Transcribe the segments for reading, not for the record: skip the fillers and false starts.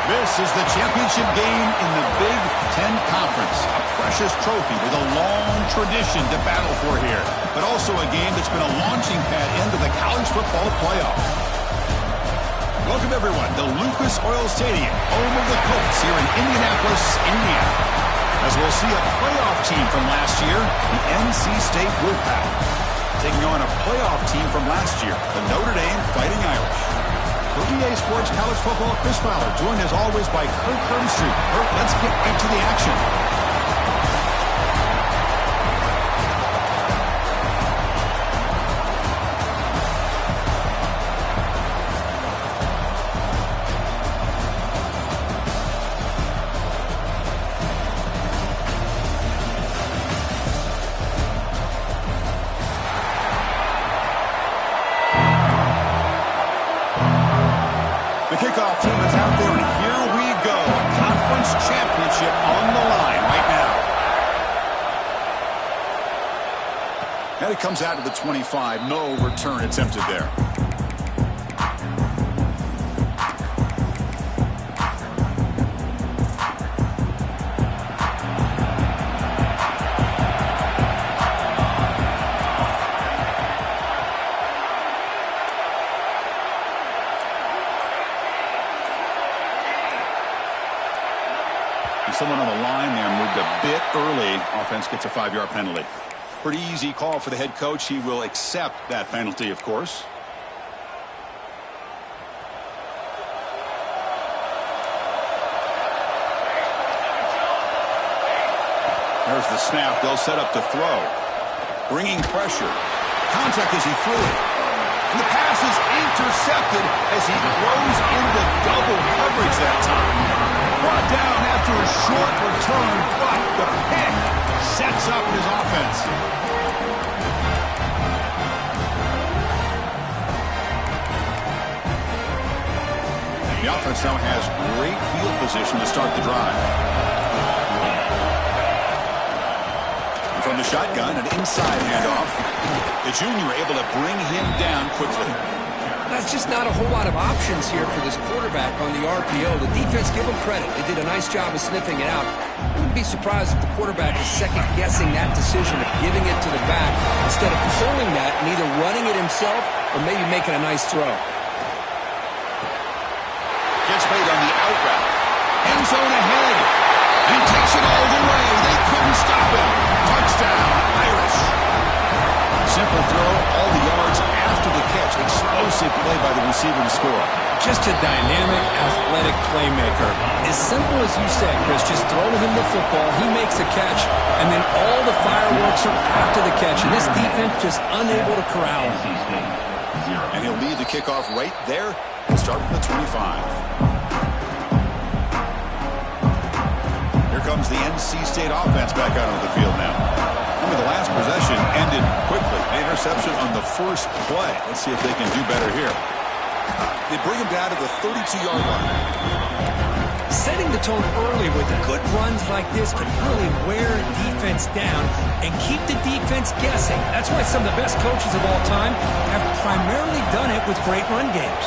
This is the championship game in the Big Ten Conference. A precious trophy with a long tradition to battle for here. But also a game that's been a launching pad into the college football playoff. Welcome, everyone, to Lucas Oil Stadium, home of the Colts here in Indianapolis, Indiana. As we'll see a playoff team from last year, the NC State Wolfpack, taking on a playoff team from last year, the Notre Dame Fighting Irish. For EA Sports College Football, Chris Fowler, joined as always by Kirk Herbstreit. Kirk, let's get into the action. Kickoff team is out there, and here we go. A conference championship on the line right now. And it comes out to the 25. No return attempted there. Someone on the line there moved a bit early. Offense gets a 5-yard penalty. Pretty easy call for the head coach. He will accept that penalty, of course. There's the snap. They'll set up to throw. Bringing pressure. Contact as he threw it. And the pass is intercepted as he throws into double coverage that time. Brought down after a short return, but the pick sets up his offense. The offense now has great field position to start the drive. And from the shotgun, an inside handoff. The junior able to bring him down quickly. That's just not a whole lot of options here for this quarterback on the RPO. The defense, give them credit. They did a nice job of sniffing it out. I wouldn't be surprised if the quarterback is second-guessing that decision of giving it to the back instead of pulling that and either running it himself or maybe making a nice throw. Gets made on the out route. End zone ahead. He takes it all the way. They couldn't stop him. Touchdown, Irish. Simple throw, all the yards after the catch. Explosive play by the receiver to score. Just a dynamic, athletic playmaker. As simple as you said, Chris, just throw him the football, he makes a catch, and then all the fireworks are after the catch. And this defense just unable to corral him. And he'll lead the kickoff right there and start from the 25. Here comes the NC State offense back out onto the field now. The last possession ended quickly. An interception on the first play. Let's see if they can do better here. They bring him down to the 32-yard line. Setting the tone early with good runs like this can really wear defense down and keep the defense guessing. That's why some of the best coaches of all time have primarily done it with great run games.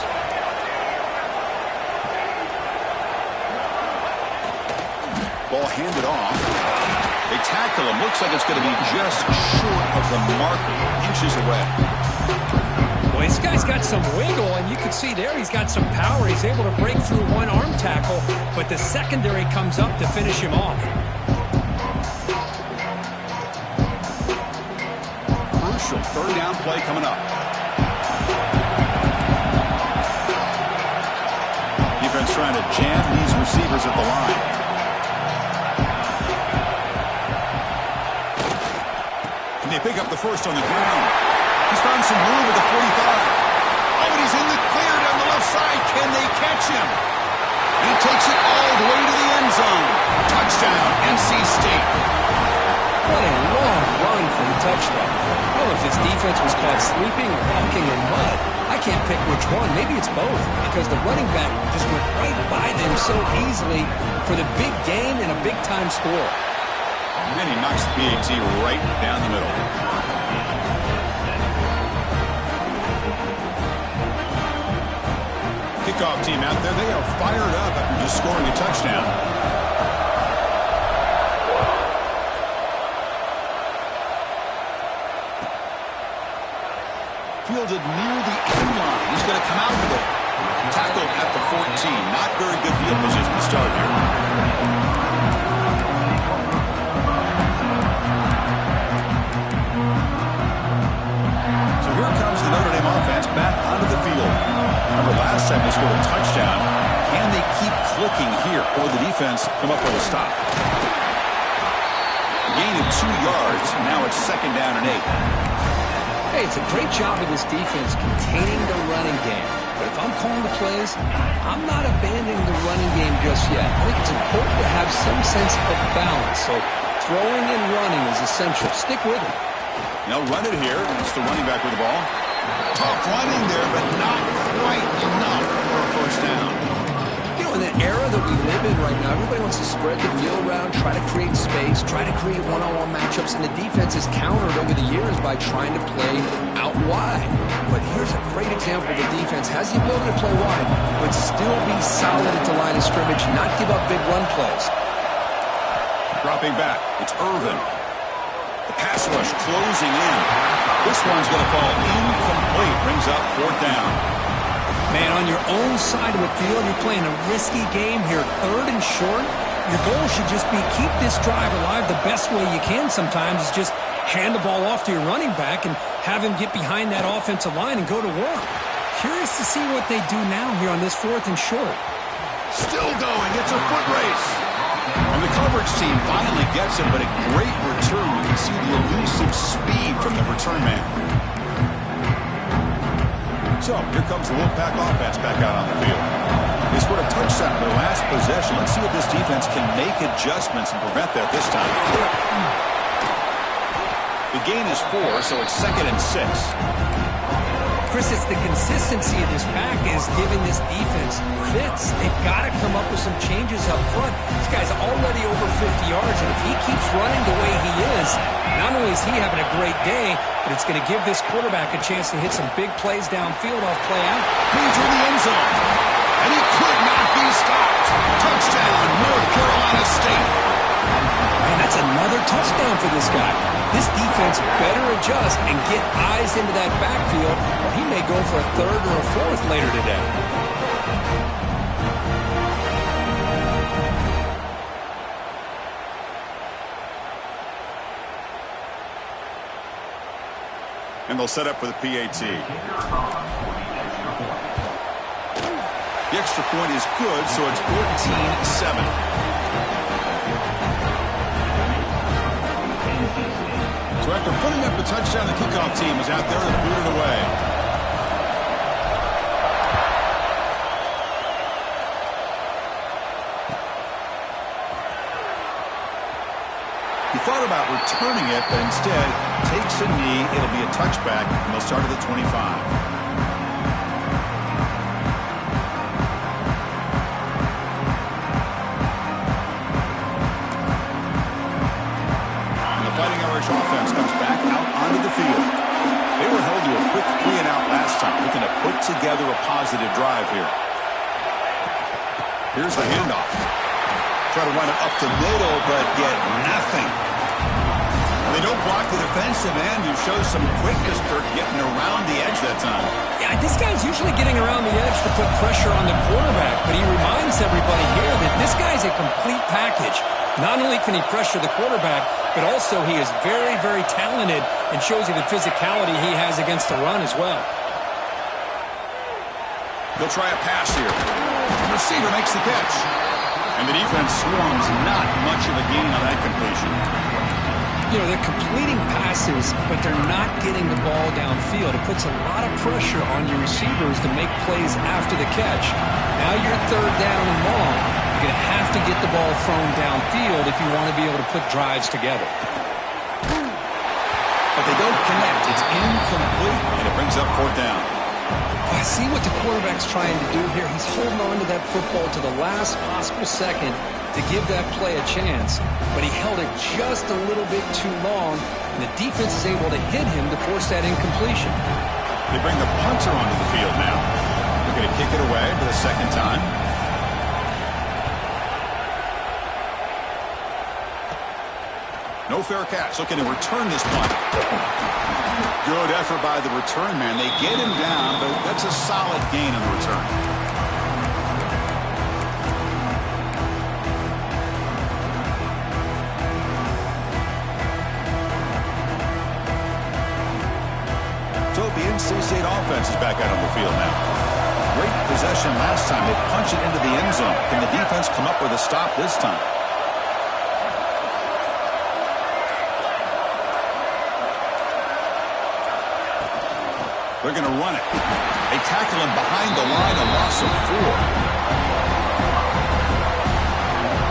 Ball handed off. They tackle him. Looks like it's going to be just short of the marker, inches away. Well, this guy's got some wiggle, and you can see there he's got some power. He's able to break through one arm tackle, but the secondary comes up to finish him off. Crucial third down play coming up. Defense trying to jam these receivers at the line. They pick up the first on the ground. He's found some room at the 45. Oh, and he's in the clear down the left side. Can they catch him? He takes it all the way to the end zone. Touchdown, NC State. What a long run for the touchdown. I don't know if this defense was caught sleeping or walking in mud. I can't pick which one. Maybe it's both, because the running back just went right by them so easily for the big gain and a big-time score. And then he knocks the PAT right down the middle. kickoff team out there, they are fired up after just scoring a touchdown. Fielded near the end line. He's going to come out with it. Tackled at the 14. Not very good field position to start here. So here comes the Notre Dame offense back onto the field. Remember last time they scored a touchdown. Can they keep clicking here, or the defense come up with a stop? Gain of 2 yards. Now it's 2nd down and 8. Hey, it's a great job of this defense containing the running game. But if I'm calling the plays, I'm not abandoning the running game just yet. I think it's important to have some sense of balance. So throwing and running is essential. Stick with it. They'll run it here. It's the running back with the ball. Tough running there, but not quite enough for a first down. You know, in the era that we live in right now, everybody wants to spread the field around, try to create space, try to create one-on-one matchups, and the defense has countered over the years by trying to play out wide. But here's a great example. The defense has the ability to play wide, but still be solid at the line of scrimmage, not give up big run plays. Dropping back, it's Irvin. The pass rush closing in. This one's going to fall incomplete. Brings up 4th down. Man, on your own side of the field, you're playing a risky game here. 3rd and short. Your goal should just be keep this drive alive the best way you can sometimes is just hand the ball off to your running back and have him get behind that offensive line and go to work. Curious to see what they do now here on this 4th and short. Still going. It's a foot race. And the coverage team finally gets it, but a great return. You can see the elusive speed from the return man. So, here comes the Wolfpack offense back out on the field. They scored a touchdown in their last possession. Let's see if this defense can make adjustments and prevent that this time. The gain is 4, so it's 2nd and 6. Chris, it's the consistency of this back is giving this defense fits. They've got to come up with some changes up front. This guy's already over 50 yards, and if he keeps running the way he is, not only is he having a great day, but it's going to give this quarterback a chance to hit some big plays downfield off play out. He's in the end zone, and he could not be stopped. Touchdown, North Carolina State. And that's another touchdown for this guy. This defense better adjust and get eyes into that backfield, or he may go for a 3rd or a 4th later today. And they'll set up for the PAT. The extra point is good, so it's 14-7. So after putting up the touchdown, the kickoff team is out there and booted away. He thought about returning it, but instead takes a knee. It'll be a touchback, and they'll start at the 25. Offense comes back out onto the field. They were held to a quick 3-and-out last time, looking to put together a positive drive here. Here's the handoff. Try to run it up the middle, but get nothing. And they don't block the defensive end, who shows some quickness for getting around the edge that time. Yeah, this guy's usually getting around the edge to put pressure on the quarterback, but he reminds everybody here that this guy's a complete package. Not only can he pressure the quarterback, but also he is very, very talented and shows you the physicality he has against the run as well. They'll try a pass here. The receiver makes the catch. And the defense swarms not much of a gain on that completion. You know, they're completing passes, but they're not getting the ball downfield. It puts a lot of pressure on your receivers to make plays after the catch. Now you're 3rd down and long. You're going to have to get the ball thrown downfield if you want to be able to put drives together. But they don't connect. It's incomplete, and it brings up 4th down. I see what the quarterback's trying to do here. He's holding on to that football to the last possible second to give that play a chance, but he held it just a little bit too long, and the defense is able to hit him to force that incompletion. They bring the punter onto the field now. Look at Looking to kick it away for the second time. No fair catch. Looking to return this punt. Good effort by the return man. They get him down, but that's a solid gain on the return. So the NC State offense is back out on the field now. Great possession last time. They punch it into the end zone. Can the defense come up with a stop this time? They're going to run it. They tackle him behind the line, a loss of 4.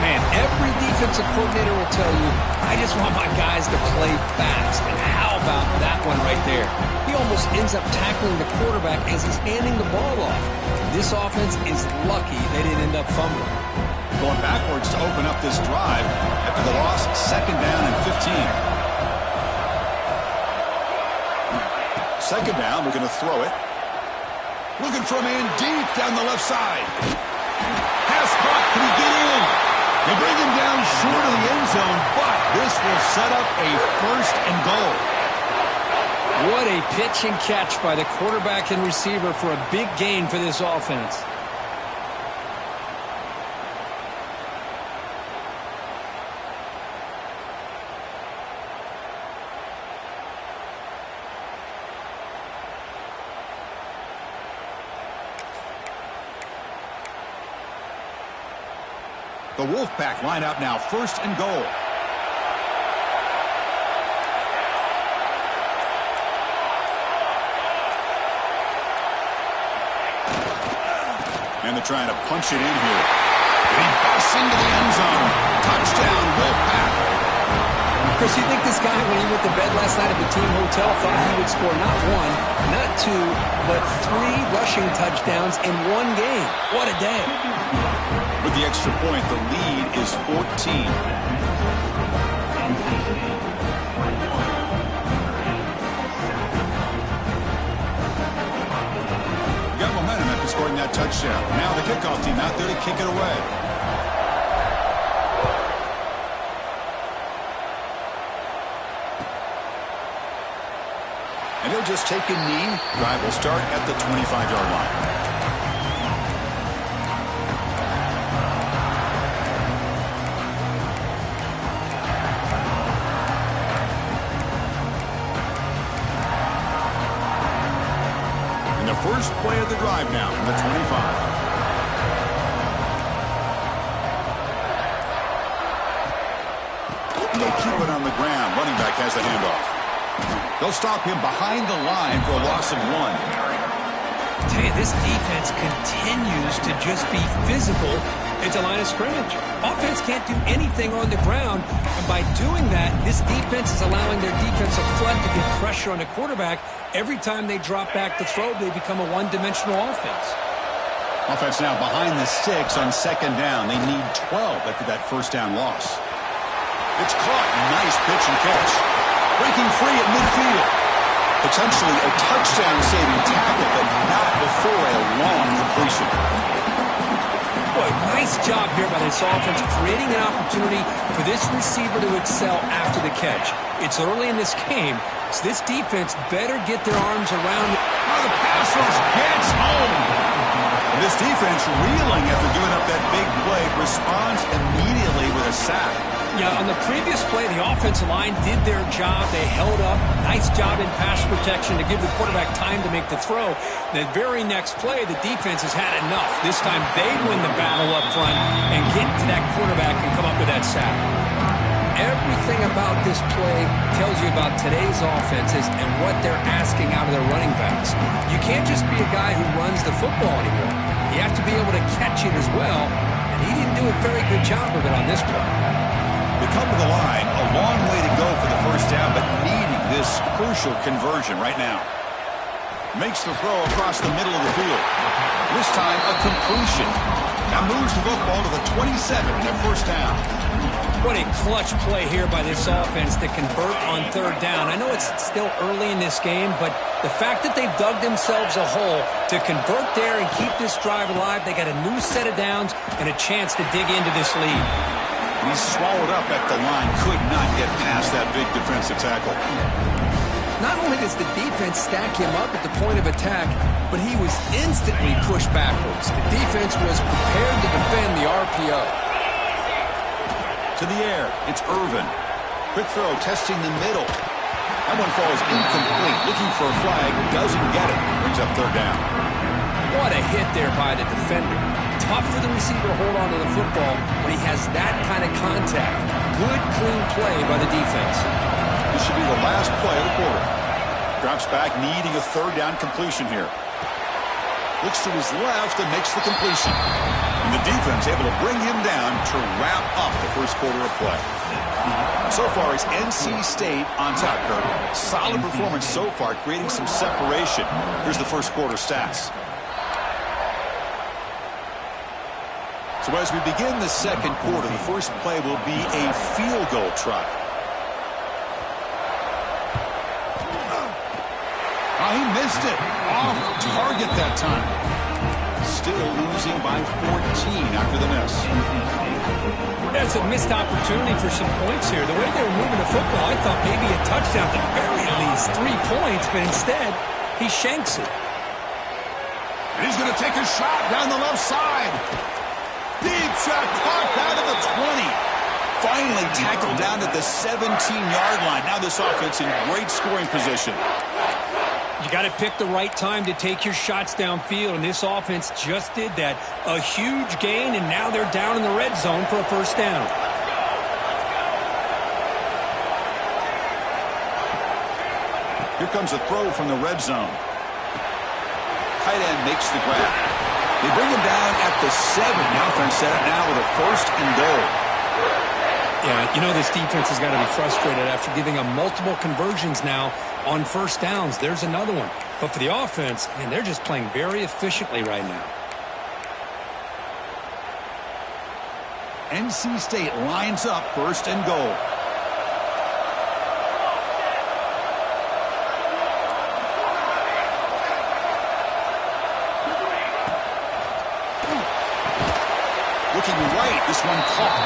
Man, every defensive coordinator will tell you, I just want my guys to play fast. And how about that one right there? He almost ends up tackling the quarterback as he's handing the ball off. This offense is lucky they didn't end up fumbling. Going backwards to open up this drive after the loss, 2nd down and 15. Second down, we're going to throw it. Looking for a man deep down the left side. Pass caught, can he get in? They bring him down short of the end zone, but this will set up a 1st and goal. What a pitch and catch by the quarterback and receiver for a big gain for this offense. The Wolfpack line up now, 1st and goal. And they're trying to punch it in here. And he busts into the end zone. Touchdown, Wolfpack. Chris, you think this guy, when he went to bed last night at the team hotel, thought he would score not 1, not 2, but 3 rushing touchdowns in 1 game? What a day. With the extra point, the lead is 14. Got momentum after scoring that touchdown. Now the kickoff team out there to kick it away. And he'll just take a knee. Drive will start at the 25-yard line. First play of the drive now from the 25. They'll keep it on the ground. Running back has the handoff. They'll stop him behind the line for a loss of 1. I tell you, this defense continues to just be physical at the line of scrimmage. Offense can't do anything on the ground, and by doing that, this defense is allowing their defensive front to get pressure on the quarterback. Every time they drop back to throw, they become a one-dimensional offense. Offense now behind the 6 on 2nd down. They need 12 after that 1st down loss. It's caught. Nice pitch and catch. Breaking free at midfield. Potentially a touchdown-saving tackle, but not before a long completion. Boy, nice job here by this offense, creating an opportunity for this receiver to excel after the catch. It's early in this game, so this defense better get their arms around it. Oh, the pass rush gets home. And this defense reeling after giving up that big play, responds immediately with a sack. Yeah, on the previous play, the offensive line did their job. They held up. Nice job in pass protection to give the quarterback time to make the throw. The very next play, the defense has had enough. This time they win the battle up front and get to that quarterback and come up with that sack. Everything about this play tells you about today's offenses and what they're asking out of their running backs. You can't just be a guy who runs the football anymore. You have to be able to catch it as well, and he didn't do a very good job of it on this play. They come to the line, a long way to go for the 1st down, but needing this crucial conversion right now. Makes the throw across the middle of the field. This time, a completion. Now moves the football to the 27 at 1st down. What a clutch play here by this offense to convert on third down. I know it's still early in this game, but the fact that they've dug themselves a hole to convert there and keep this drive alive, they got a new set of downs and a chance to dig into this lead. He's swallowed up at the line, could not get past that big defensive tackle. Not only does the defense stack him up at the point of attack, but he was instantly pushed backwards. The defense was prepared to defend the RPO. To the air, it's Irvin. Quick throw, testing the middle. That one falls incomplete. Looking for a flag, doesn't get it. Brings up third down. What a hit there by the defender. Tough for the receiver to hold on to the football when he has that kind of contact. Good, clean play by the defense. This should be the last play of the quarter. Drops back, needing a third down completion here. Looks to his left and makes the completion. And the defense able to bring him down to wrap up the first quarter of play. So far, it's NC State on top, Kirk. Solid performance so far, creating some separation. Here's the first quarter stats. So as we begin the second quarter, the first play will be a field goal try. Oh, he missed it. Off target that time. Still losing by 14 after the miss. That's a missed opportunity for some points here. The way they were moving the football, I thought maybe a touchdown, at the very least 3 points, but instead, he shanks it. And he's going to take a shot down the left side. Deep shot, caught out of the 20. Finally tackled down at the 17-yard line. Now this offense in great scoring position. You got to pick the right time to take your shots downfield, and this offense just did that. A huge gain, and now they're down in the red zone for a first down. Here comes a throw from the red zone. Tight end makes the grab. They bring him down at the 7. The offense set up now with a first and goal. Yeah, you know this defense has got to be frustrated after giving up multiple conversions now on first downs. There's another one. But for the offense, man, they're just playing very efficiently right now. NC State lines up first and goal. Looking right, this one caught.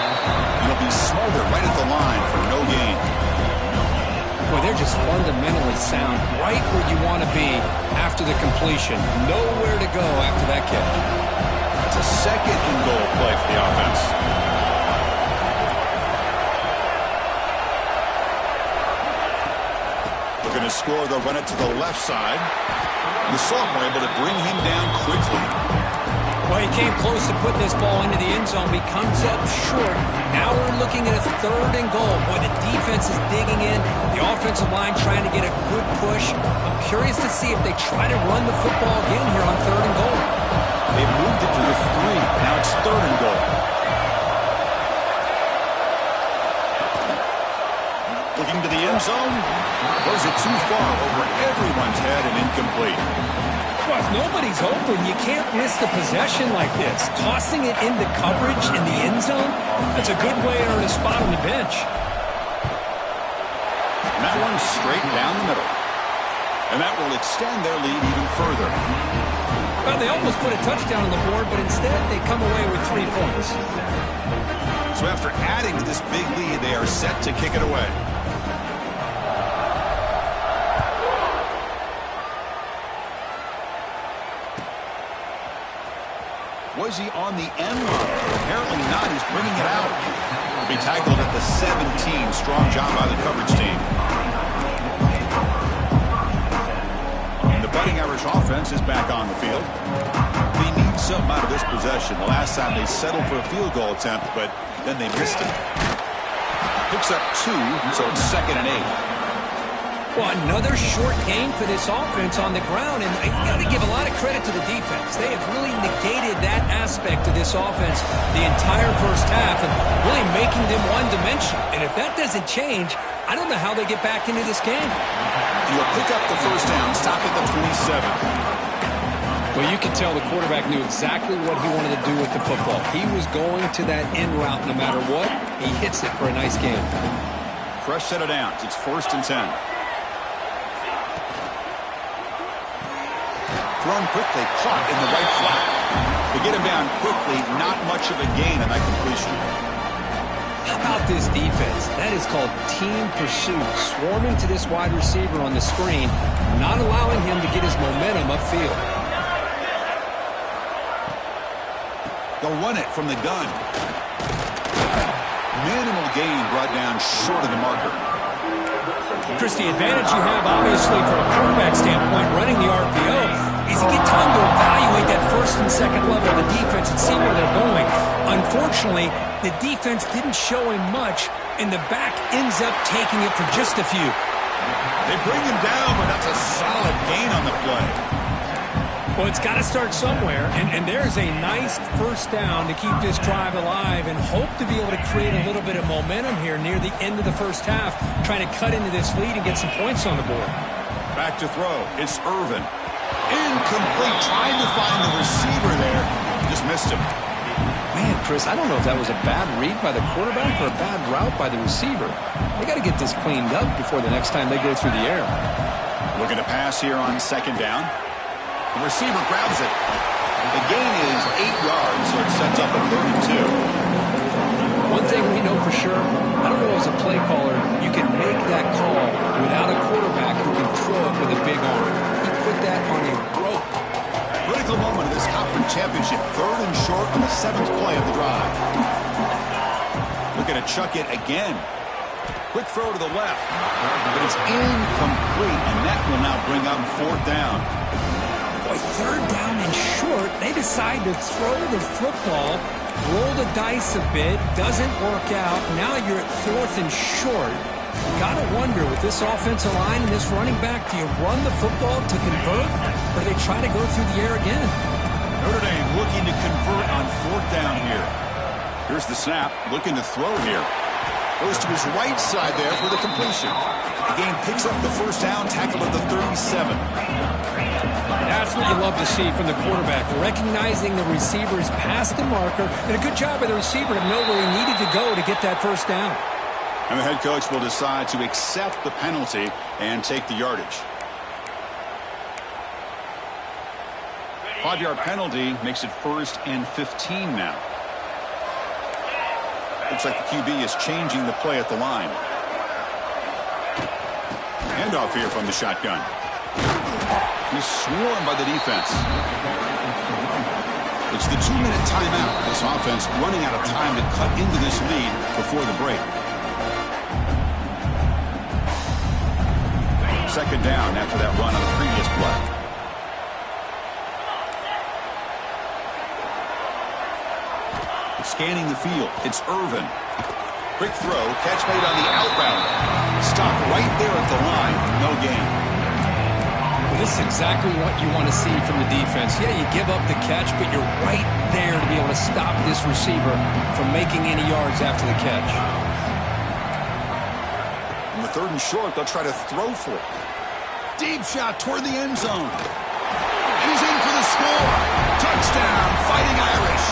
It'll be smothered right at the line for no gain. Boy, they're just fundamentally sound right where you want to be after the completion. Nowhere to go after that catch. It's a second and goal play for the offense. Looking to score, they'll run it to the left side. The sophomore able to bring him down quickly. Well, he came close to putting this ball into the end zone. He comes up short. Now we're looking at a third and goal. Boy, the defense is digging in. The offensive line trying to get a good push. I'm curious to see if they try to run the football again here on third and goal. They've moved it to the 3. Now it's third and goal. Looking to the end zone. Throws it too far over everyone's head and incomplete. Well, if nobody's open, you can't miss the possession like this. Tossing it into coverage in the end zone, that's a good way to earn a spot on the bench. And that one straight down the middle. And that will extend their lead even further. Well, they almost put a touchdown on the board, but instead they come away with 3 points. So after adding to this big lead, they are set to kick it away. Was he on the end line? Apparently not. He's bringing it out. He'll be tackled at the 17. Strong job by the coverage team. And the Fighting Irish offense is back on the field. They need something out of this possession. The last time they settled for a field goal attempt, but then they missed it. Picks up 2, so it's 2nd and 8. Well, another short gain for this offense on the ground, and you got to give a lot of credit to the defense. They have really negated that aspect of this offense the entire first half and really making them one-dimensional. And if that doesn't change, I don't know how they get back into this game. He'll pick up the first down, stop at the 27. Well, you can tell the quarterback knew exactly what he wanted to do with the football. He was going to that end route no matter what. He hits it for a nice gain. Fresh set of downs. It's 1st and 10. Thrown quickly, caught in the right flat. To get him down quickly, not much of a gain on that completion. How about this defense? That is called team pursuit. Swarming to this wide receiver on the screen, not allowing him to get his momentum upfield. They'll run it from the gun. Minimal gain brought down short of the marker. Chris, the advantage you have, obviously, from a quarterback standpoint, running the RPO, is you get time to evaluate that first and second level of the defense and see where they're going. Unfortunately, the defense didn't show him much, and the back ends up taking it for just a few. They bring him down, but that's a solid gain on the play. Well, it's got to start somewhere, and there's a nice first down to keep this drive alive and hope to be able to create a little bit of momentum here near the end of the first half, trying to cut into this lead and get some points on the board. Back to throw. It's Irvin. Incomplete. Trying to find the receiver there. Just missed him. Man, Chris, I don't know if that was a bad read by the quarterback or a bad route by the receiver. They got to get this cleaned up before the next time they go through the air. Looking to pass here on 2nd down. The receiver grabs it. The gain is 8 yards, so it sets up a 32. One thing we know for sure, I don't know as a play caller, you can make that call without a quarterback who can throw it with a big arm. He put that on a rope. Critical moment of this conference championship. 3rd and short on the 7th play of the drive. Looking to chuck it again. Quick throw to the left. But it's incomplete, and that will now bring up 4th down. Boy, 3rd down and short, they decide to throw the football, roll the dice a bit, doesn't work out. Now you're at 4th and short. Got to wonder, with this offensive line and this running back, do you run the football to convert, or do they try to go through the air again? Notre Dame looking to convert on 4th down here. Here's the snap, looking to throw here. Goes to his right side there for the completion. The game picks up the first down, tackled at the 37. That's what you love to see from the quarterback, recognizing the receiver's past the marker, and a good job by the receiver to know where he needed to go to get that first down. And the head coach will decide to accept the penalty and take the yardage. 5-yard penalty makes it 1st and 15 now. Looks like the QB is changing the play at the line. Handoff here from the shotgun. He's swarmed by the defense. It's the 2-minute timeout. This offense running out of time to cut into this lead before the break. 2nd down after that run on the previous play. Scanning the field, it's Irvin. Quick throw, catch made on the out route. Stopped right there at the line, no gain. Well, this is exactly what you want to see from the defense. Yeah, you give up the catch, but you're right there to be able to stop this receiver from making any yards after the catch. On the 3rd and short, they'll try to throw for it. Deep shot toward the end zone. He's in for the score. Touchdown, Fighting Irish.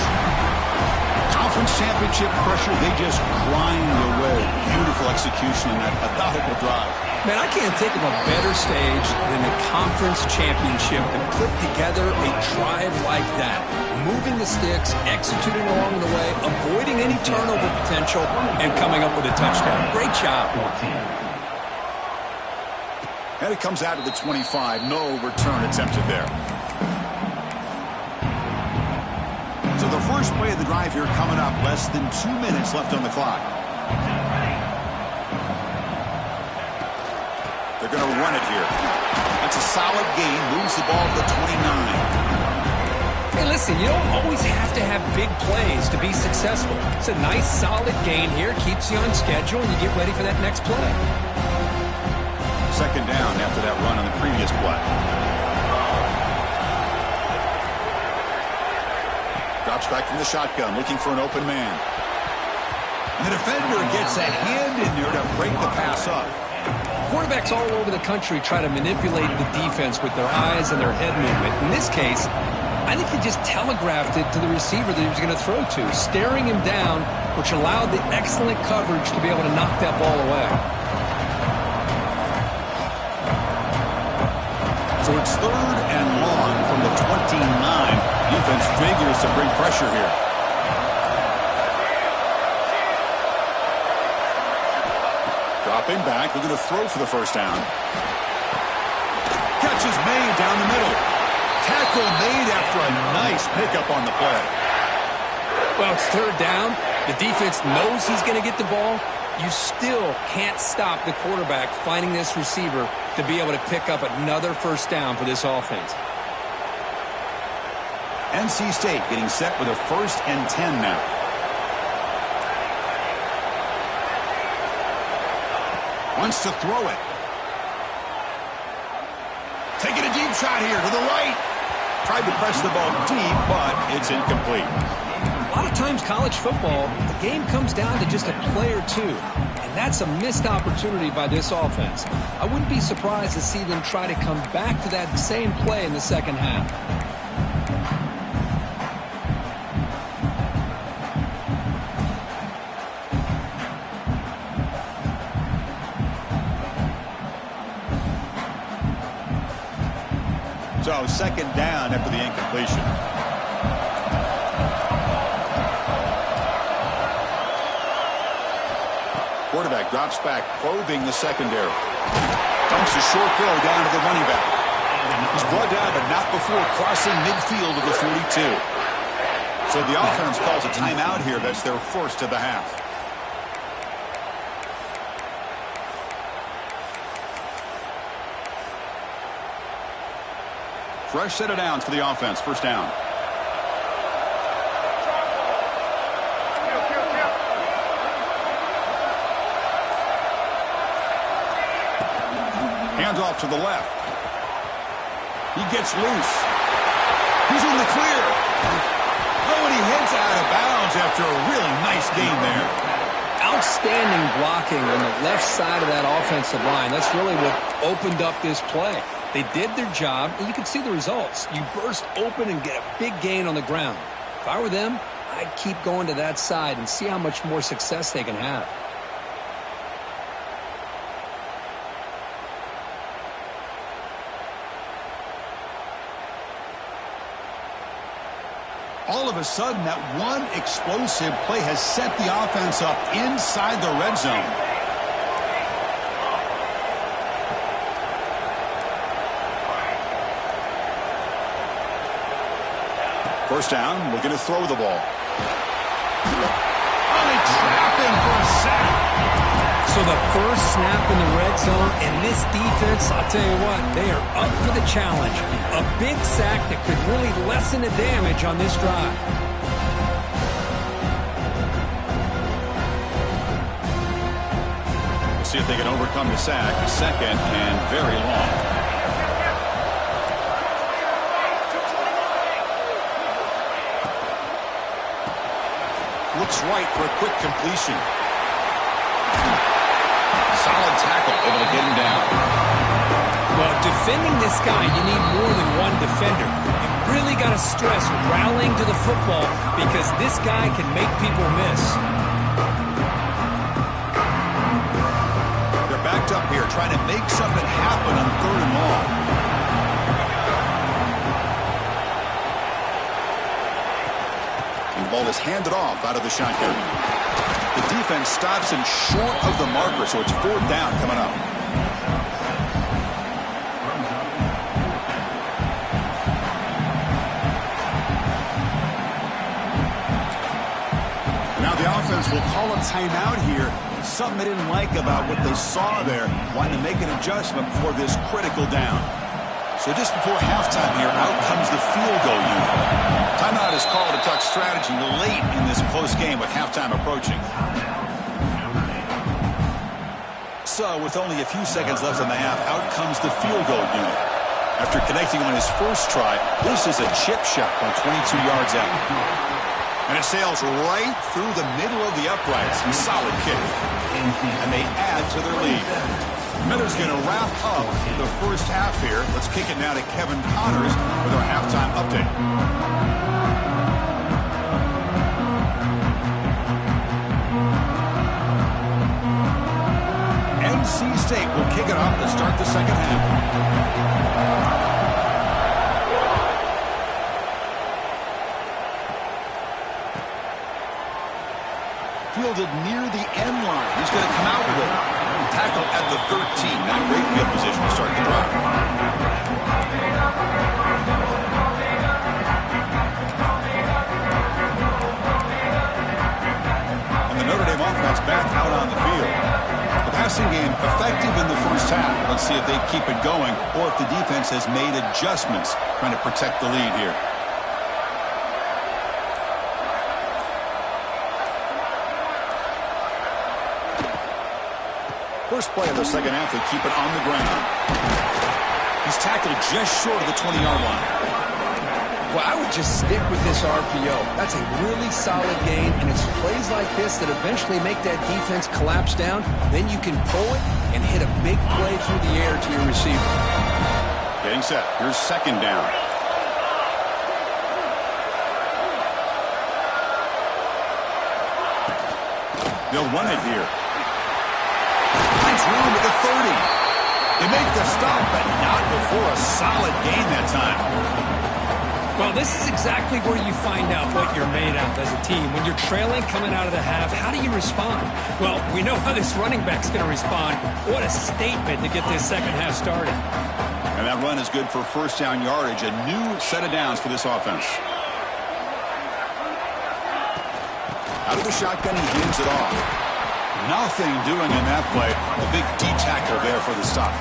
Conference championship pressure, they just grind away. Beautiful execution in that methodical drive. Man, I can't think of a better stage than the conference championship to put together a drive like that. Moving the sticks, executing along the way, avoiding any turnover potential, and coming up with a touchdown. Great job. And it comes out of the 25. No return attempted there. So the first play of the drive here coming up. Less than 2 minutes left on the clock. They're going to run it here. That's a solid gain. Moves the ball to the 29. Hey, listen, you don't always have to have big plays to be successful. It's a nice, solid gain here. Keeps you on schedule, and you get ready for that next play. 2nd down after that run on the previous play. Drops back from the shotgun, looking for an open man. And the defender gets a hand in there to break the pass up. Quarterbacks all over the country try to manipulate the defense with their eyes and their head movement. In this case, I think he just telegraphed it to the receiver that he was going to throw to, staring him down, which allowed the excellent coverage to be able to knock that ball away. So it's 3rd and long from the 29. Defense figures to bring pressure here. Dropping back, they're going to throw for the first down. Catch is made down the middle. Tackle made after a nice pickup on the play. Well, it's 3rd down. The defense knows he's going to get the ball. You still can't stop the quarterback finding this receiver to be able to pick up another first down for this offense. NC State getting set with a 1st and 10 now. Wants to throw it. Taking a deep shot here to the right. Tried to press the ball deep, but it's incomplete. A lot of times college football, the game comes down to just a play or two. And that's a missed opportunity by this offense. I wouldn't be surprised to see them try to come back to that same play in the second half. So 2nd down after the incompletion. Quarterback drops back, probing the secondary. Dumps a short throw down to the running back. He's brought down, but not before crossing midfield of the 42. So the offense calls a timeout here. That's their first of the half. Fresh set of downs for the offense. First down. Hands off to the left. He gets loose. He's in the clear. Oh, and he heads out of bounds after a really nice game there. Outstanding blocking on the left side of that offensive line. That's really what opened up this play. They did their job, and you can see the results. You burst open and get a big gain on the ground. If I were them, I'd keep going to that side and see how much more success they can have. All of a sudden, that one explosive play has set the offense up inside the red zone. First down, we're going to throw the ball. Oh, they trap him for a sack. So the first snap in the red zone, and this defense, I'll tell you what, they are up for the challenge. A big sack that could really lessen the damage on this drive. We'll see if they can overcome the sack. 2nd and very long. Looks right for a quick completion. Solid tackle, able to get him down. Well, defending this guy, you need more than one defender. You really got to stress rallying to the football because this guy can make people miss. They're backed up here trying to make something happen on 3rd and long. Ball is handed off out of the shotgun. The defense stops him short of the marker, so it's 4th down coming up. Now the offense will call a timeout here. Something they didn't like about what they saw there. Wanting to make an adjustment for this critical down. So just before halftime here, out comes the field goal unit. Timeout is called to talk strategy late in this close game with halftime approaching. So with only a few seconds left in the half, out comes the field goal unit. After connecting on his first try, this is a chip shot from 22 yards out. And it sails right through the middle of the uprights. A solid kick. And they add to their lead. Miller's going to wrap up the first half here. Let's kick it now to Kevin Connors with our halftime update. NC State will kick it off to start the second half. Fielded near the end line. He's going to come out with it. Tackle at the 13. Not a great field position to start the drive. And the Notre Dame offense back out on the field. The passing game effective in the first half. Let's see if they keep it going or if the defense has made adjustments trying to protect the lead here. First play of the second half, they keep it on the ground. He's tackled just short of the 20-yard line. Well, I would just stick with this RPO. That's a really solid game, and it's plays like this that eventually make that defense collapse down. Then you can pull it and hit a big play through the air to your receiver. Getting set. Here's second down. They'll run it here. Room at the 30. They make the stop, but not before a solid gain that time. Well, this is exactly where you find out what you're made of as a team. When you're trailing coming out of the half, how do you respond? Well, we know how this running back's going to respond. What a statement to get this second half started. And that run is good for first down yardage. A new set of downs for this offense. Out of the shotgun, he hands it off. Nothing doing in that play. A big D tackle there for the stop.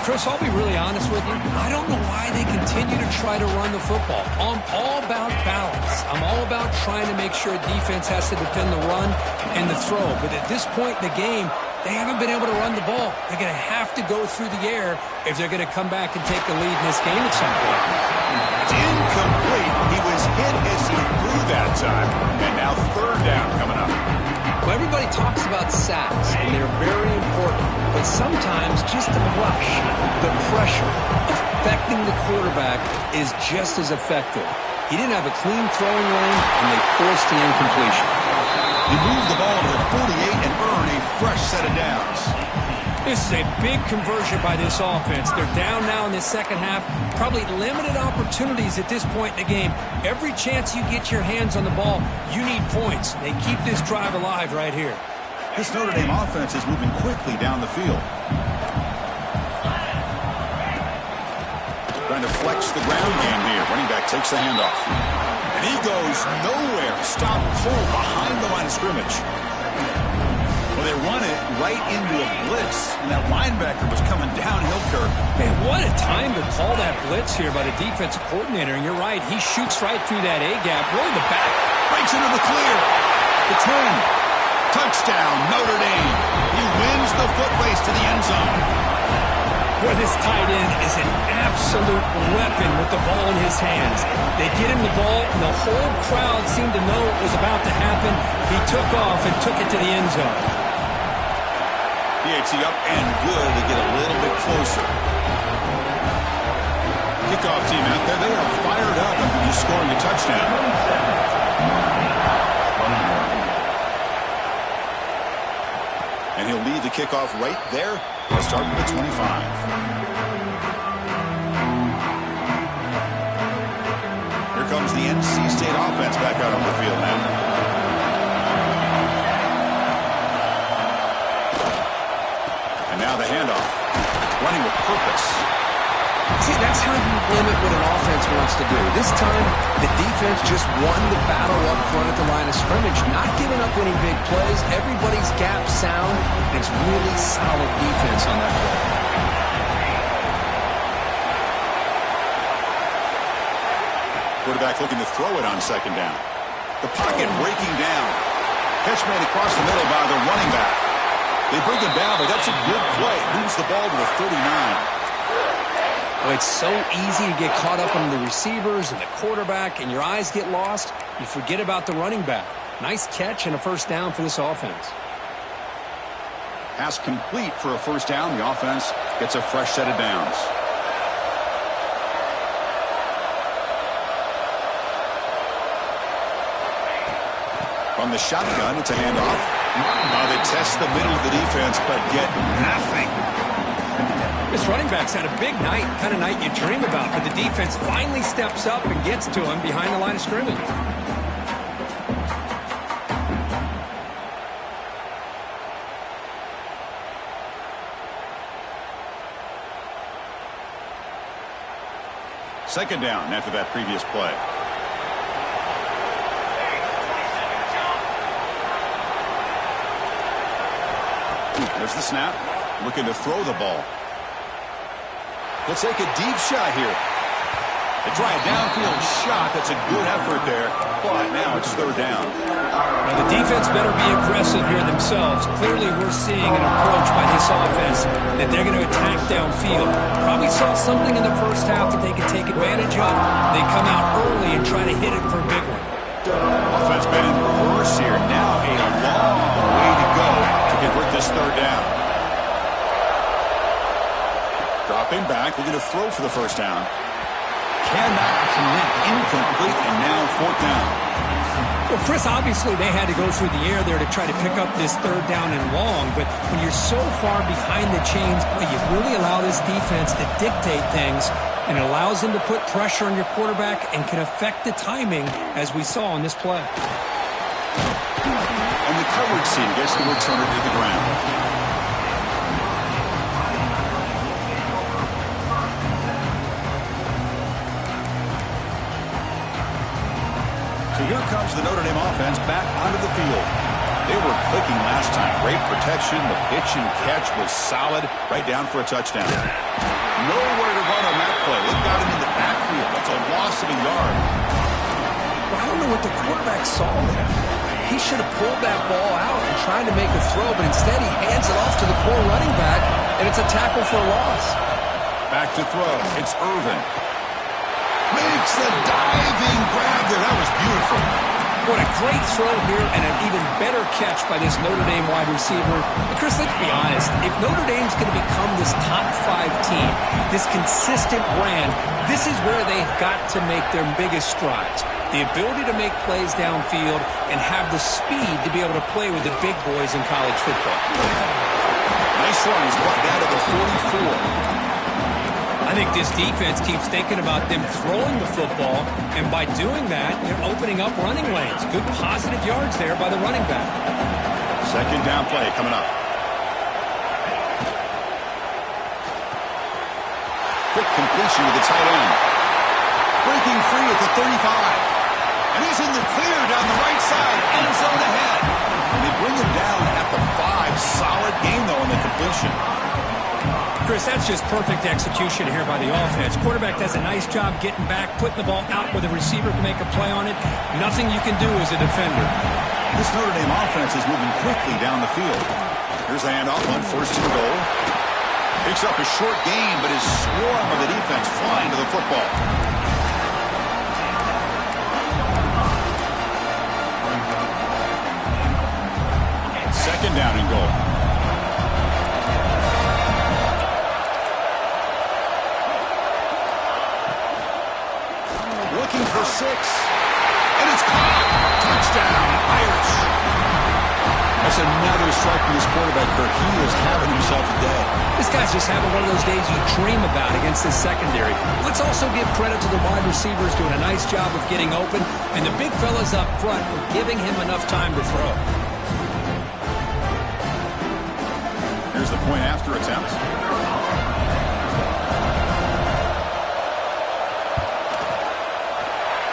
Chris, I'll be really honest with you. I don't know why they continue to try to run the football. I'm all about balance. I'm all about trying to make sure defense has to defend the run and the throw. But at this point in the game, they haven't been able to run the ball. They're going to have to go through the air if they're going to come back and take the lead in this game at some point. It's incomplete. He was hit as he threw that time. And now third down coming up. Well, everybody talks about sacks, and they're very important. But sometimes just the rush, the pressure, affecting the quarterback is just as effective. He didn't have a clean throwing lane, and they forced the incompletion. He moved the ball to the 48 and earned a fresh set of downs. This is a big conversion by this offense. They're down now in the second half. Probably limited opportunities at this point in the game. Every chance you get your hands on the ball, you need points. They keep this drive alive right here. This Notre Dame offense is moving quickly down the field. Trying to flex the ground game here. Running back takes the handoff. And he goes nowhere. Stop pull behind the line of scrimmage. Well, they run it right into a blitz, and that linebacker was coming downhill curve. Man, what a time to call that blitz here by the defensive coordinator. And you're right, he shoots right through that A-gap. Really the back. Breaks into the clear. The 10. Touchdown, Notre Dame. He wins the foot race to the end zone. Boy, this tight end is an absolute weapon with the ball in his hands. They get him the ball, and the whole crowd seemed to know it was about to happen. He took off and took it to the end zone. PAT up and good to get a little bit closer. Kickoff team out there. They are fired up after just scoring a touchdown. And he'll lead the kickoff right there. Let's start with the 25. Here comes the NC State offense back out on the field now. Now the handoff, running with purpose. See, that's how you limit what an offense wants to do. This time, the defense just won the battle up front at the line of scrimmage, not giving up any big plays. Everybody's gap sound, and it's really solid defense on that play. Quarterback looking to throw it on second down. The pocket breaking down. Catch made across the middle by the running back. They bring him down, but that's a good play. Moves the ball to the 39. Well, it's so easy to get caught up on the receivers and the quarterback, and your eyes get lost. You forget about the running back. Nice catch and a first down for this offense. Pass complete for a first down. The offense gets a fresh set of downs. From the shotgun, it's a handoff. They test the middle of the defense, but get nothing. This running back's had a big night, kind of night you dream about, but the defense finally steps up and gets to him behind the line of scrimmage. Second down after that previous play. There's the snap. Looking to throw the ball. Let's take a deep shot here. They try a downfield shot. That's a good effort there. But now it's third down. Now the defense better be aggressive here themselves. Clearly we're seeing an approach by this offense that they're going to attack downfield. Probably saw something in the first half that they could take advantage of. They come out early and try to hit it for a big one. Offense been in reverse here. Now a long way to go to convert this third down. Dropping back, looking to throw for the first down. Cannot connect, incomplete, and now fourth down. Well, Chris, obviously they had to go through the air there to try to pick up this third down and long, but when you're so far behind the chains, boy, you really allow this defense to dictate things, and it allows them to put pressure on your quarterback and can affect the timing, as we saw on this play. And the coverage team gets the returner to the ground. So here comes the Notre Dame offense back onto the field. They were clicking last time. Great protection. The pitch and catch was solid. Right down for a touchdown. Nowhere to run on that play. They got him in the backfield. That's a loss of a yard. Well, I don't know what the quarterback saw there. He should have pulled that ball out and tried to make a throw, but instead he hands it off to the poor running back, and it's a tackle for a loss. Back to throw. It's Irvin. Makes the diving grab there. That was beautiful. What a great throw here and an even better catch by this Notre Dame wide receiver. And Chris, let's be honest. If Notre Dame's going to become this top 5 team, this consistent brand, this is where they've got to make their biggest strides. The ability to make plays downfield and have the speed to be able to play with the big boys in college football. Nice run. He's brought down to the 44. I think this defense keeps thinking about them throwing the football, and by doing that, they're opening up running lanes. Good positive yards there by the running back. Second down play coming up. Quick completion to the tight end. Breaking free at the 35. And he's in the clear down the right side. End zone ahead. And they bring him down at the 5. Solid game, though, in the completion. Chris, that's just perfect execution here by the offense. Quarterback does a nice job getting back, putting the ball out where the receiver can make a play on it. Nothing you can do as a defender. This Notre Dame offense is moving quickly down the field. Here's the handoff on first and goal. Picks up a short gain, but is swarmed by the defense flying to the football. Second down and goal. Looking for 6. And it's caught. Touchdown, Irish. That's another strike from this quarterback, Kirk. He is having himself a day. This guy's just having one of those days you dream about against this secondary. Let's also give credit to the wide receivers doing a nice job of getting open, and the big fellas up front for giving him enough time to throw. Here's the point after attempt.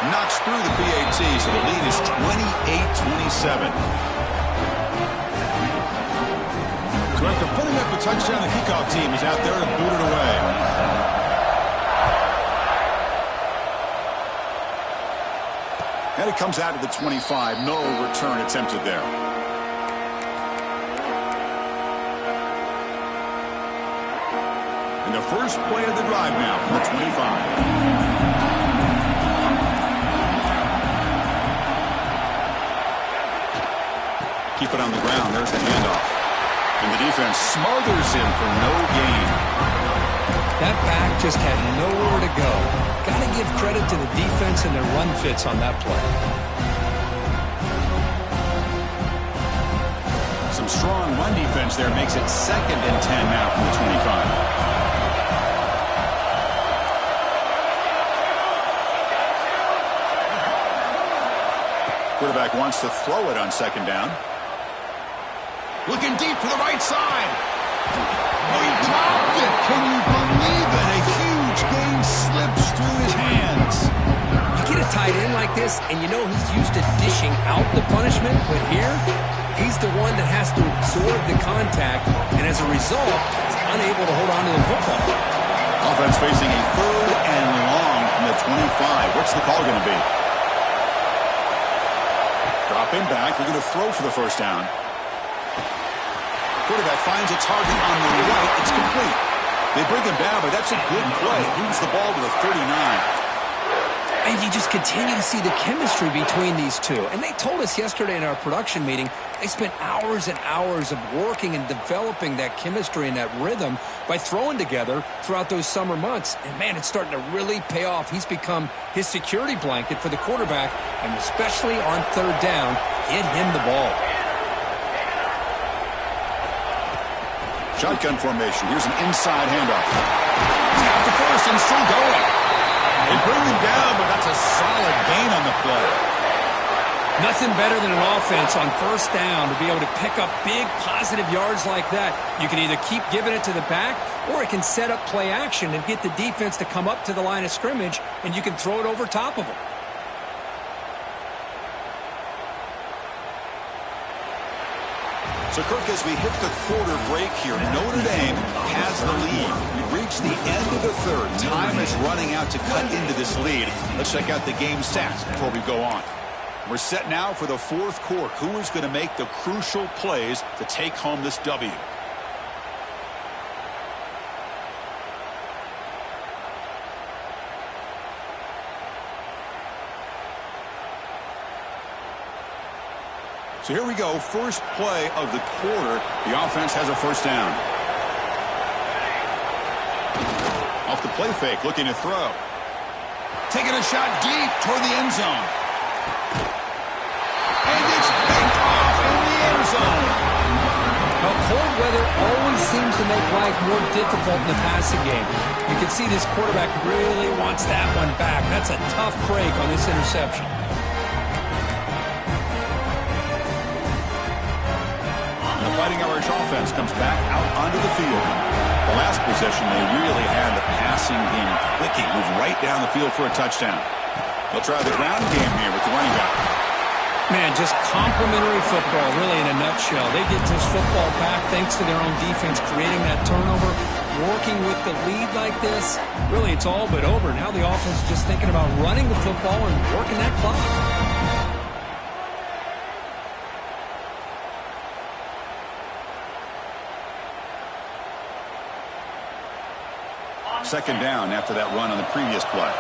Knocks through the PAT, so the lead is 28-27. So after putting up a touchdown, the kickoff team is out there to boot it away. And it comes out to the 25. No return attempted there. And the first play of the drive now from the 25. Keep it on the ground. There's the handoff. And the defense smothers him for no gain. That back just had nowhere to go. Got to give credit to the defense and their run fits on that play. Some strong run defense there makes it 2nd and 10 now from the 25. Quarterback wants to throw it on 2nd down. Looking deep to the right side. Oh, he dropped it. Can you believe it? A huge gain slips through his hands. You get a tight end like this, and you know he's used to dishing out the punishment, but here, he's the one that has to absorb the contact, and as a result, he's unable to hold on to the football. Offense facing a 3rd and long from the 25. What's the call going to be? Dropping back. They're going to throw for the 1st down. Quarterback finds a target on the right. It's complete. They bring him down, but that's a good play. Moves the ball to the 39. And you just continue to see the chemistry between these two. And they told us yesterday in our production meeting, they spent hours and hours of working and developing that chemistry and that rhythm by throwing together throughout those summer months. And, man, it's starting to really pay off. He's become his security blanket for the quarterback, and especially on 3rd down, get him the ball. Shotgun formation. Here's an inside handoff. He's got the first and still going. They bring him down, but that's a solid gain on the play. Nothing better than an offense on 1st down to be able to pick up big positive yards like that. You can either keep giving it to the back, or it can set up play action and get the defense to come up to the line of scrimmage, and you can throw it over top of them. So, Kirk, as we hit the quarter break here, Notre Dame has the lead. We've reached the end of the 3rd. Time is running out to cut into this lead. Let's check out the game stats before we go on. We're set now for the 4th quarter. Who is going to make the crucial plays to take home this W? So here we go, first play of the quarter. The offense has a 1st down. Off the play fake, looking to throw. Taking a shot deep toward the end zone. And it's picked off in the end zone. Now, cold weather always seems to make life more difficult in the passing game. You can see this quarterback really wants that one back. That's a tough break on this interception. The Fighting Irish offense comes back out onto the field. The last possession, they really had the passing game clicking, moved right down the field for a touchdown. They'll try the ground game here with the running back. Man, just complimentary football, really, in a nutshell. They get this football back thanks to their own defense, creating that turnover, working with the lead like this. Really, it's all but over. Now the offense is just thinking about running the football and working that clock. 2nd down after that run on the previous play.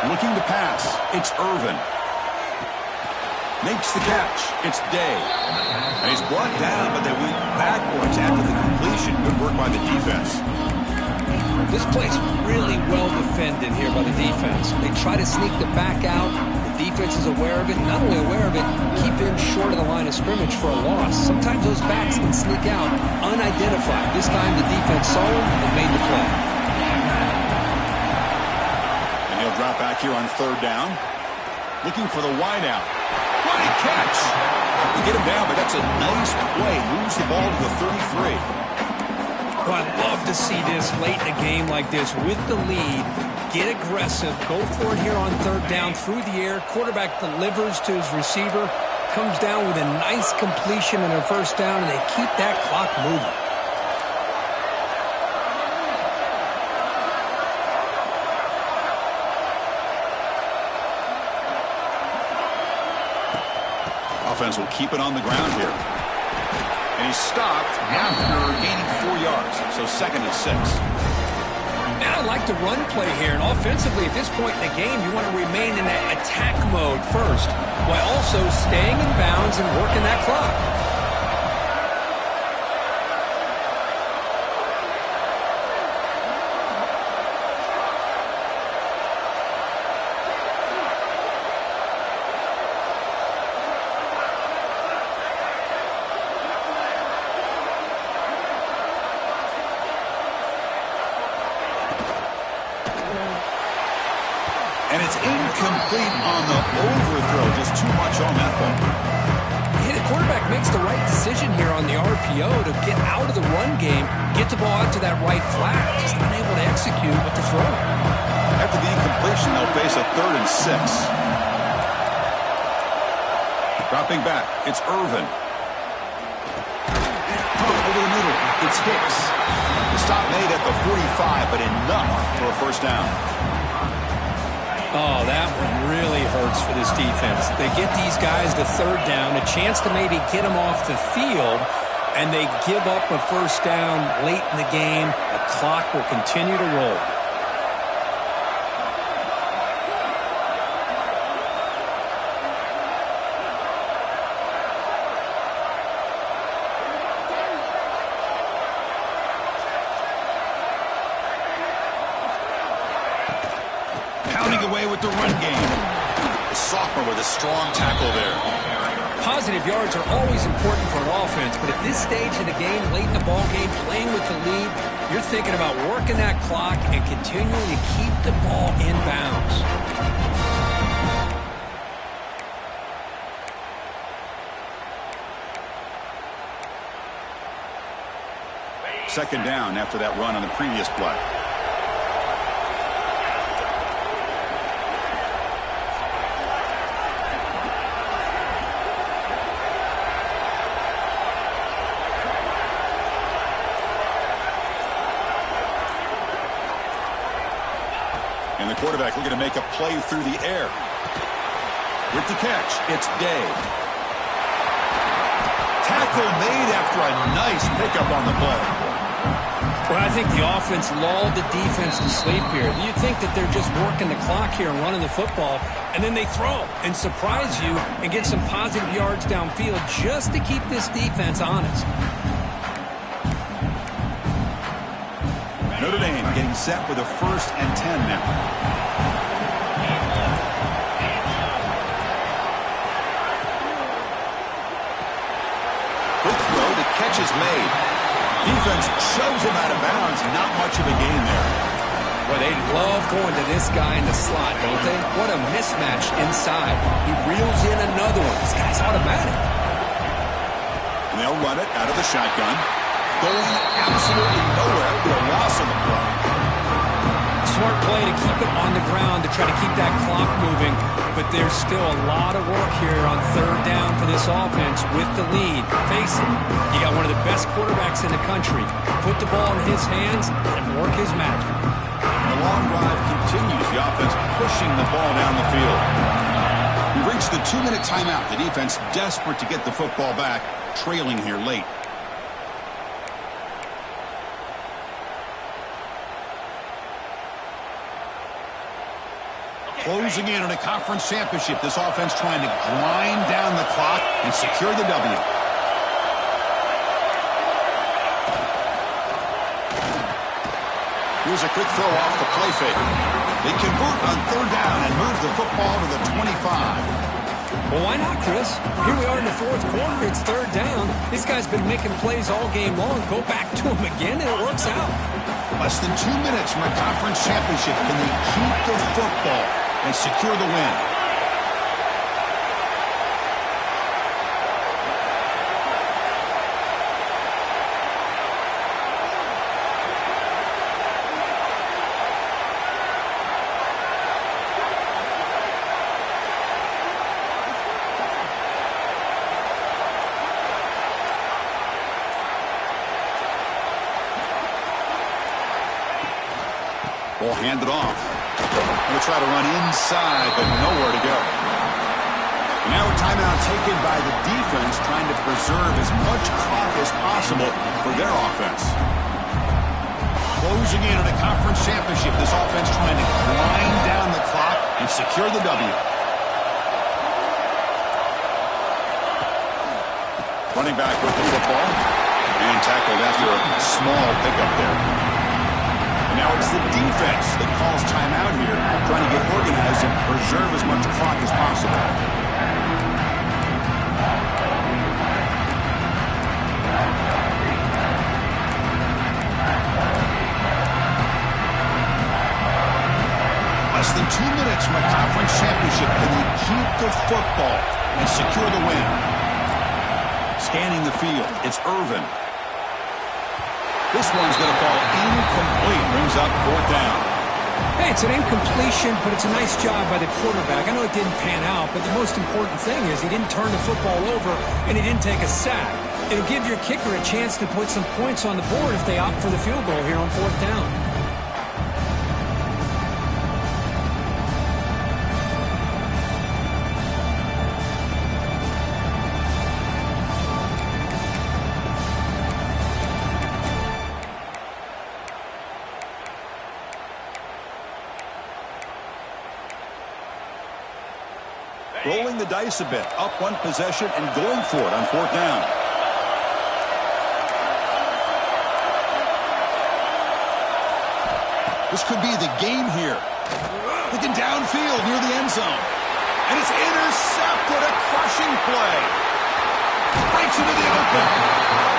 Looking to pass. It's Irvin. Makes the catch. It's Day. And he's brought down, but they went backwards after the completion. Good work by the defense. This play's really well defended here by the defense. They try to sneak the back out. The defense is aware of it. Not only aware of it, keep him short of the line of scrimmage for a loss. Sometimes those backs can sneak out unidentified. This time the defense saw him and made the play. And he'll drop back here on 3rd down. Looking for the wideout. What a catch! You get him down, but that's a nice play. Moves the ball to the 33. Well, I'd love to see this late in a game like this with the lead. Get aggressive. Go for it here on 3rd down through the air. Quarterback delivers to his receiver. Comes down with a nice completion and a 1st down, and they keep that clock moving. Offense will keep it on the ground here. And he's stopped after gaining 4 yards. So 2nd and 6. Now I like the run play here. And offensively, at this point in the game, you want to remain in that attack mode first, while also staying in bounds and working that clock. And it's incomplete on the overthrow. Just too much on that ball. Yeah, the quarterback makes the right decision here on the RPO to get out of the run game, get the ball out to that right flat. Just unable to execute with the throw. After the incompletion, they'll face a 3rd and 6. Dropping back, it's Irvin. Over the middle, it's Hicks. The stop made at the 45, but enough for a first down. Oh, that one really hurts for this defense. They get these guys to 3rd down, a chance to maybe get them off the field, and they give up a first down late in the game. The clock will continue to roll. Away with the run game. The sophomore with a strong tackle there. Positive yards are always important for an offense, but at this stage of the game, late in the ball game, playing with the lead, you're thinking about working that clock and continuing to keep the ball in bounds. Second down after that run on the previous play. And the quarterback looking to make a play through the air. With the catch, it's Day. Tackle made after a nice pickup on the play. Well, I think the offense lulled the defense to sleep here. You think that they're just working the clock here and running the football, and then they throw and surprise you and get some positive yards downfield just to keep this defense honest. Notre Dame getting set with a 1st and 10 now. Quick throw, the catch is made. Defense shoves him out of bounds. Not much of a gain there. Well, they love going to this guy in the slot, don't they? What a mismatch inside. He reels in another one. This guy's automatic. And they'll run it out of the shotgun. Going absolutely nowhere with a loss on the play. Smart play to keep it on the ground to try to keep that clock moving, but there's still a lot of work here on 3rd down for this offense with the lead. Face it, you got one of the best quarterbacks in the country. Put the ball in his hands and work his magic. The long drive continues. The offense pushing the ball down the field. We've reached the 2-minute timeout. The defense desperate to get the football back, trailing here late. Closing in on a conference championship. This offense trying to grind down the clock and secure the W. Here's a quick throw off the play fake. They convert on 3rd down and move the football to the 25. Well, why not, Chris? Here we are in the 4th quarter. It's 3rd down. This guy's been making plays all game long. Go back to him again, and it works out. Less than 2 minutes from a conference championship. Can they keep the football and secure the win? Ball handed off. We'll try to run inside, but nowhere to go. And now a timeout taken by the defense, trying to preserve as much clock as possible for their offense. Closing in on a conference championship, this offense trying to grind down the clock and secure the W. Running back with the football and tackled after a small pickup there. And now it's the defense that calls timeout here, trying to get organized and preserve as much clock as possible. Less than 2 minutes from a conference championship. Can they keep the football and secure the win? Scanning the field, it's Irvin. This one's going to fall incomplete. Brings up 4th down. Hey, it's an incompletion, but it's a nice job by the quarterback. I know it didn't pan out, but the most important thing is he didn't turn the football over and he didn't take a sack. It'll give your kicker a chance to put some points on the board if they opt for the field goal here on 4th down. Rolling the dice a bit, up one possession and going for it on 4th down. This could be the game here. Looking downfield near the end zone. And it's intercepted, a crushing play. Breaks into the open.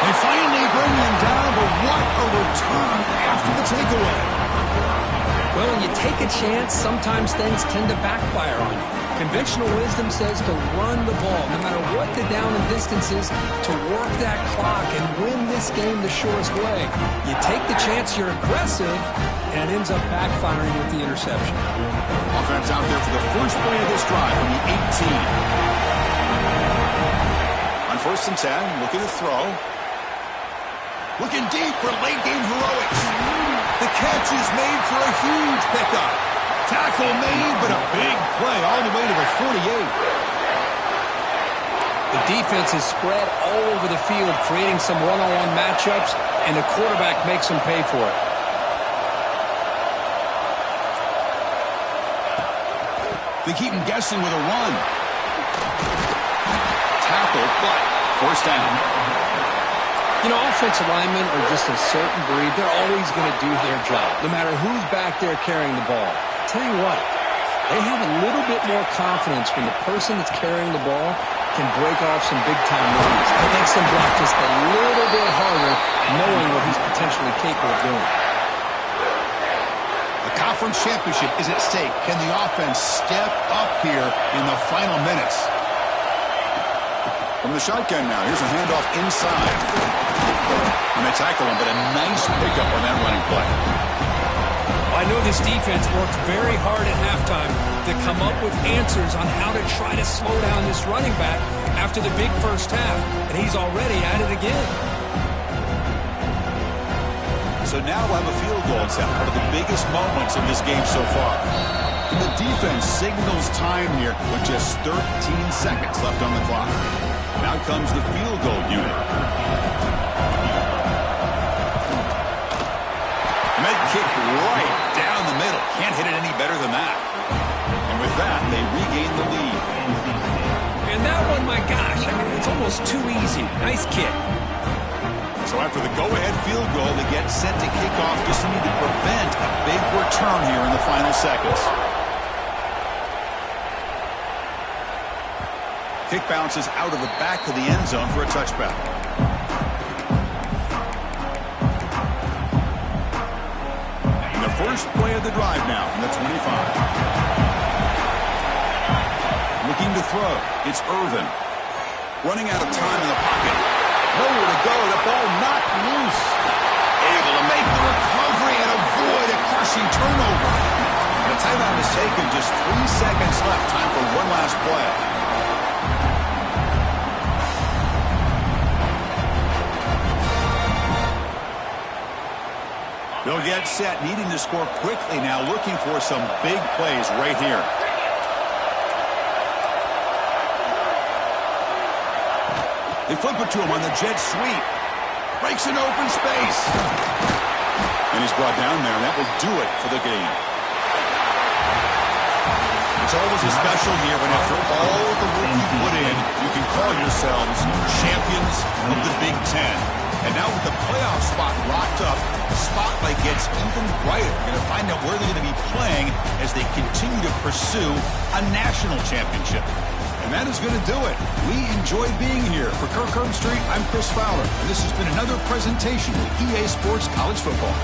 They finally bring him down, but what a return after the takeaway. Well, when you take a chance, sometimes things tend to backfire on you. Conventional wisdom says to run the ball, no matter what the down and distance is, to work that clock and win this game the shortest way. You take the chance, you're aggressive, and it ends up backfiring with the interception. Offense out there for the first play of this drive from the 18. On 1st and 10, looking to throw. Looking deep for late-game heroics. The catch is made for a huge pickup. Tackle made, but a big play all the way to the 48. The defense is spread all over the field, creating some one-on-one matchups, and the quarterback makes them pay for it. They keep him guessing with a run. Tackle, but 1st down. You know, offensive linemen are just a certain breed. They're always going to do their job, no matter who's back there carrying the ball. Tell you what, they have a little bit more confidence when the person that's carrying the ball can break off some big-time runs. It makes them block just a little bit harder, knowing what he's potentially capable of doing. The conference championship is at stake. Can the offense step up here in the final minutes? From the shotgun now, here's a handoff inside. And they tackle him, but a nice pickup on that running play. I know this defense worked very hard at halftime to come up with answers on how to try to slow down this running back after the big first half, and he's already at it again. So now we'll have a field goal attempt, one of the biggest moments of this game so far. And the defense signals time here with just 13 seconds left on the clock. Now comes the field goal unit. Med kick right down the middle. Can't hit it any better than that. And with that, they regain the lead. And that one, my gosh, I mean, it's almost too easy. Nice kick. So after the go-ahead field goal, they get set to kick off. Just need to prevent a big return here in the final seconds. Kick bounces out of the back of the end zone for a touchback. First play of the drive now from the 25. Looking to throw. It's Irvin. Running out of time in the pocket. Nowhere to go. The ball knocked loose. Able to make the recovery and avoid a crushing turnover. The timeout is taken. Just 3 seconds left. Time for one last play. They'll get set, needing to score quickly now, looking for some big plays right here. They flip it to him on the jet sweep. Breaks an open space. And he's brought down there, and that will do it for the game. It's always a special year when after all the work you put in, you can call yourselves champions of the Big Ten. And now with the playoff spot locked up, the spotlight gets even brighter. We're going to find out where they're going to be playing as they continue to pursue a national championship. And that is going to do it. We enjoy being here. For Kirk Herbstreit, I'm Chris Fowler. And this has been another presentation of EA Sports College Football.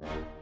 you.